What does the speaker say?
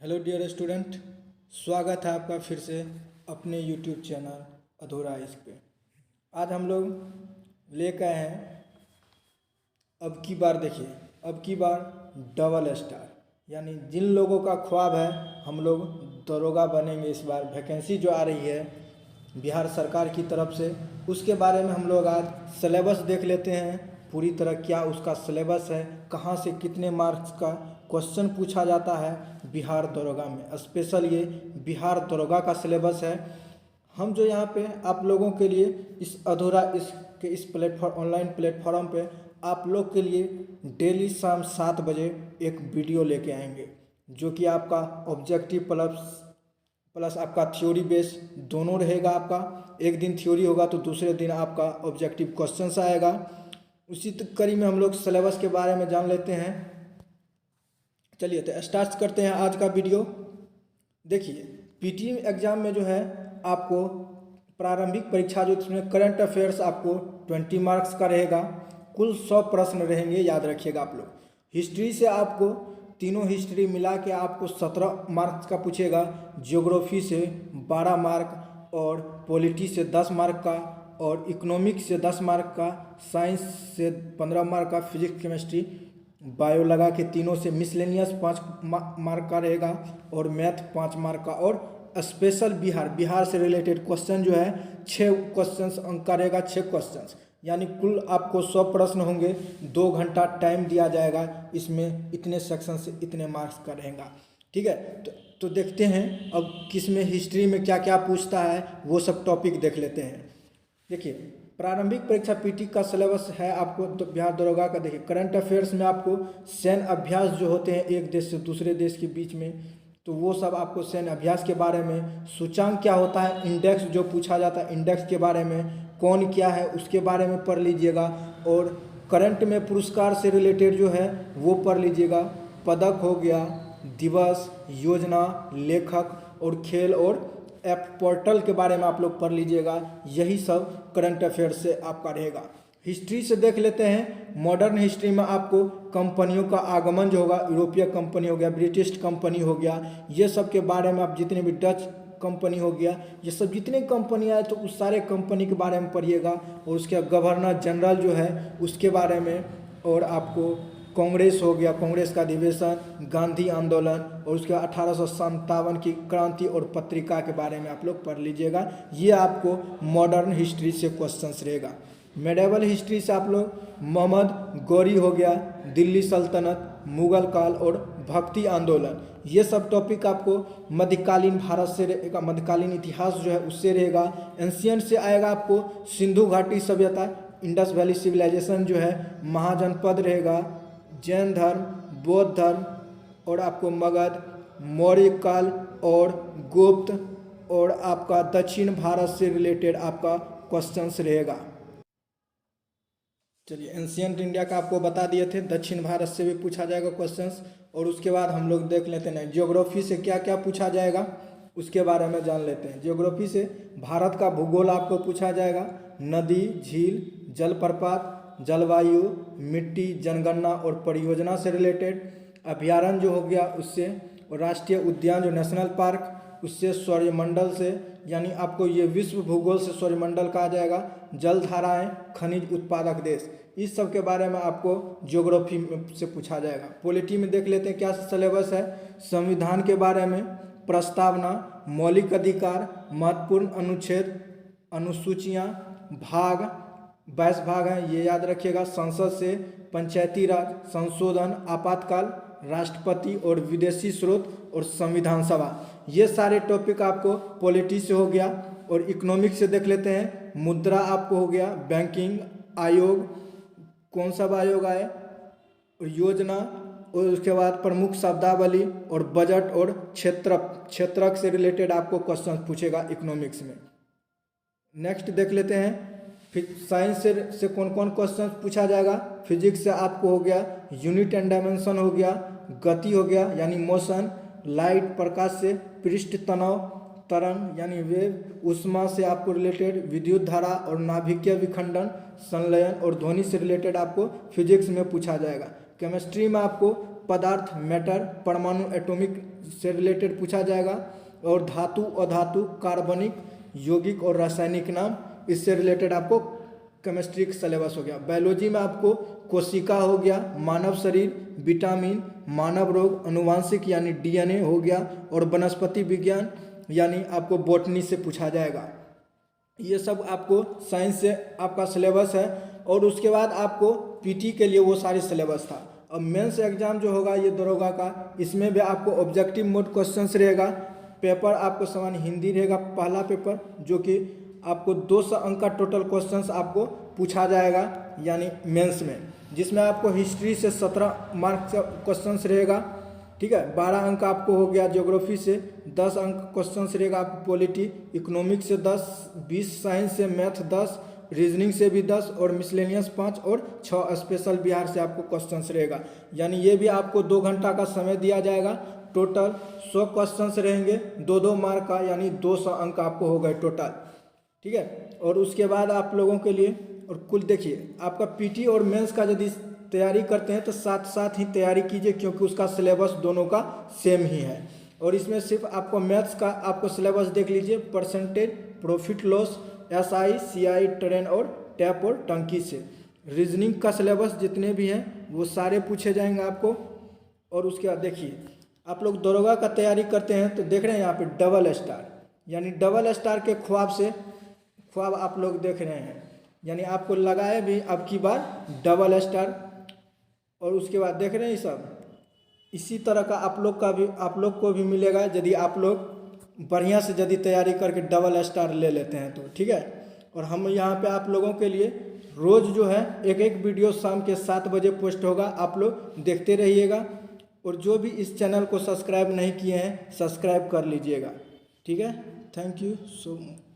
Hello dear student, स्वागत है आपका फिर से अपने यूट्यूब चैनल अधूरा इश्क पे। आज हम लोग लेकर आए हैं अब की बार, देखिए अब की बार डबल स्टार, यानी जिन लोगों का ख्वाब है हम लोग दरोगा बनेंगे। इस बार वैकेंसी जो आ रही है बिहार सरकार की तरफ से, उसके बारे में हम लोग आज सिलेबस देख लेते हैं पूरी तरह, क्या उसका सिलेबस है, कहाँ से कितने मार्क्स का क्वेश्चन पूछा जाता है बिहार दरोगा में। स्पेशल ये बिहार दरोगा का सिलेबस है। हम जो यहाँ पे आप लोगों के लिए इस अधूरा इस प्लेटफॉर्म, ऑनलाइन प्लेटफॉर्म पे आप लोग के लिए डेली शाम 7 बजे एक वीडियो लेके आएंगे, जो कि आपका ऑब्जेक्टिव प्लस आपका थ्योरी बेस दोनों रहेगा। आपका एक दिन थ्योरी होगा तो दूसरे दिन आपका ऑब्जेक्टिव क्वेश्चंस आएगा। उसी कड़ी में हम लोग सिलेबस के बारे में जान लेते हैं। चलिए तो स्टार्ट करते हैं आज का वीडियो। देखिए पीटी एग्जाम में जो है आपको प्रारंभिक परीक्षा जो इसमें करंट अफेयर्स आपको 20 मार्क्स का रहेगा। कुल 100 प्रश्न रहेंगे, याद रखिएगा आप लोग। हिस्ट्री से आपको तीनों हिस्ट्री मिला के आपको 17 मार्क्स का पूछेगा, ज्योग्राफी से 12 मार्क और पॉलिटी से 10 मार्क का और इकोनॉमिक्स से 10 मार्क का, साइंस से 15 मार्क का, फिजिक्स केमिस्ट्री बायो लगा के तीनों से मिसलेनियस 5 मार्क का रहेगा और मैथ 5 मार्क का। और स्पेशल बिहार से रिलेटेड क्वेश्चन जो है 6 क्वेश्चंस अंक का रहेगा, 6 क्वेश्चंस, यानी कुल आपको 100 प्रश्न होंगे। 2 घंटा टाइम दिया जाएगा, इसमें इतने सेक्शन से इतने मार्क्स का रहेगा। ठीक है, तो देखते हैं अब किसमें हिस्ट्री में क्या क्या पूछता है, वो सब टॉपिक देख लेते हैं। देखिए प्रारंभिक परीक्षा पीटी का सिलेबस है आपको तो बिहार दरोगा का। देखिए करंट अफेयर्स में आपको सैन्य अभ्यास जो होते हैं एक देश से दूसरे देश के बीच में, तो वो सब आपको सैन्य अभ्यास के बारे में, सूचांक क्या होता है, इंडेक्स जो पूछा जाता है इंडेक्स के बारे में, कौन क्या है उसके बारे में पढ़ लीजिएगा। और करंट में पुरस्कार से रिलेटेड जो है वो पढ़ लीजिएगा। पदक हो गया, दिवस, योजना, लेखक और खेल और ऐप पोर्टल के बारे में आप लोग पढ़ लीजिएगा। यही सब करंट अफेयर्स से आपका रहेगा। हिस्ट्री से देख लेते हैं। मॉडर्न हिस्ट्री में आपको कंपनियों का आगमन जो होगा, यूरोपीय कंपनी हो गया, ब्रिटिश कंपनी हो गया, ये सब के बारे में आप जितने भी डच कंपनी हो गया, ये सब जितने कंपनी आए तो उस सारे कंपनी के बारे में पढ़िएगा। और उसके गवर्नर जनरल जो है उसके बारे में, और आपको कांग्रेस हो गया, कांग्रेस का अधिवेशन, गांधी आंदोलन और उसके 1857 की क्रांति और पत्रिका के बारे में आप लोग पढ़ लीजिएगा। ये आपको मॉडर्न हिस्ट्री से क्वेश्चंस रहेगा। मेडिवल हिस्ट्री से आप लोग मोहम्मद गौरी हो गया, दिल्ली सल्तनत, मुगल काल और भक्ति आंदोलन, ये सब टॉपिक आपको मध्यकालीन भारत से रहेगा, मध्यकालीन इतिहास जो है उससे रहेगा। एंशियंट से आएगा आपको सिंधु घाटी सभ्यता, इंडस वैली सिविलाइजेशन जो है, महाजनपद रहेगा, जैन धर्म, बौद्ध धर्म और आपको मगध, मौर्य काल और गुप्त, और आपका दक्षिण भारत से रिलेटेड आपका क्वेश्चंस रहेगा। चलिए एंशियंट इंडिया का आपको बता दिए थे, दक्षिण भारत से भी पूछा जाएगा क्वेश्चंस। और उसके बाद हम लोग देख लेते हैं ज्योग्राफी से क्या क्या पूछा जाएगा उसके बारे में जान लेते हैं। ज्योग्राफी से भारत का भूगोल आपको पूछा जाएगा, नदी, झील, जलप्रपात, जलवायु, मिट्टी, जनगणना और परियोजना से रिलेटेड, अभ्यारण्य जो हो गया उससे, और राष्ट्रीय उद्यान जो नेशनल पार्क उससे, सौरमंडल से, यानी आपको ये विश्व भूगोल से सौरमंडल कहा जाएगा, जलधाराएं, खनिज उत्पादक देश, इस सब के बारे में आपको ज्योग्राफी से पूछा जाएगा। पॉलिटी में देख लेते हैं क्या सिलेबस है। संविधान के बारे में, प्रस्तावना, मौलिक अधिकार, महत्वपूर्ण अनुच्छेद, अनुसूचियाँ, भाग 22 भाग हैं, ये याद रखिएगा। संसद से, पंचायती राज, संशोधन, आपातकाल, राष्ट्रपति और विदेशी स्रोत और संविधान सभा, ये सारे टॉपिक आपको पॉलिटी से हो गया। और इकोनॉमिक्स से देख लेते हैं। मुद्रा आपको हो गया, बैंकिंग आयोग, कौन सा आयोग आए, और योजना, और उसके बाद प्रमुख शब्दावली और बजट और क्षेत्रक से रिलेटेड आपको क्वेश्चन पूछेगा इकोनॉमिक्स में। नेक्स्ट देख लेते हैं फिर साइंस से कौन कौन क्वेश्चन पूछा जाएगा। फिजिक्स से आपको हो गया यूनिट एंड डायमेंशन हो गया, गति हो गया यानी मोशन, लाइट प्रकाश से, पृष्ठ तनाव, तरंग यानी वेव, उष्मा से आपको रिलेटेड, विद्युत धारा और नाभिकीय विखंडन, संलयन और ध्वनि से रिलेटेड आपको फिजिक्स में पूछा जाएगा। केमिस्ट्री में आपको पदार्थ मैटर परमाणु एटॉमिक से रिलेटेड पूछा जाएगा, और धातु अधातु कार्बनिक यौगिक और रासायनिक नाम इससे रिलेटेड आपको केमिस्ट्री का सिलेबस हो गया। बायोलॉजी में आपको कोशिका हो गया, मानव शरीर, विटामिन, मानव रोग, अनुवांशिक यानी डीएनए हो गया, और वनस्पति विज्ञान यानी आपको बॉटनी से पूछा जाएगा। ये सब आपको साइंस से आपका सिलेबस है। और उसके बाद आपको पीटी के लिए वो सारी सिलेबस था। अब मेंस एग्जाम जो होगा ये दरोगा का, इसमें भी आपको ऑब्जेक्टिव मोड क्वेश्चंस रहेगा। पेपर आपको सामान्य हिंदी रहेगा पहला पेपर, जो कि आपको 200 अंक का टोटल क्वेश्चंस आपको पूछा जाएगा यानी मेंस में, जिसमें आपको हिस्ट्री से 17 मार्क्स का क्वेश्चंस रहेगा, ठीक है। 12 अंक आपको हो गया ज्योग्राफी से, 10 अंक क्वेश्चंस रहेगा आपको पॉलिटी, इकोनॉमिक्स से 10, 20 साइंस से, मैथ 10, रीजनिंग से भी 10, और मिसलेनियस 5 और 6 स्पेशल बिहार से आपको क्वेश्चंस रहेगा। यानी ये भी आपको 2 घंटा का समय दिया जाएगा। टोटल 100 क्वेश्चंस रहेंगे, 2-2 मार्क का, यानी 200 अंक आपको हो गए टोटल, ठीक है। और उसके बाद आप लोगों के लिए, और कुल देखिए आपका पीटी और मेंस का यदि तैयारी करते हैं तो साथ साथ ही तैयारी कीजिए, क्योंकि उसका सिलेबस दोनों का सेम ही है। और इसमें सिर्फ आपको मैथ्स का आपको सिलेबस देख लीजिए, percentage, profit loss, SI, CI, train और टैप और टंकी से। रीजनिंग का सिलेबस जितने भी हैं वो सारे पूछे जाएंगे आपको। और उसके बाद देखिए आप लोग दरोगा का तैयारी करते हैं तो देख रहे हैं यहाँ पे डबल स्टार, यानी डबल स्टार के ख्वाब आप लोग देख रहे हैं, यानी आपको लगाए भी अब की बार डबल स्टार। और उसके बाद देख रहे हैं ये सब इसी तरह का आप लोग को भी मिलेगा, यदि आप लोग बढ़िया से यदि तैयारी करके डबल स्टार ले लेते हैं तो, ठीक है। और हम यहाँ पे आप लोगों के लिए रोज़ जो है एक वीडियो शाम के 7 बजे पोस्ट होगा, आप लोग देखते रहिएगा। और जो भी इस चैनल को सब्सक्राइब नहीं किए हैं सब्सक्राइब कर लीजिएगा, ठीक है। Thank you so much.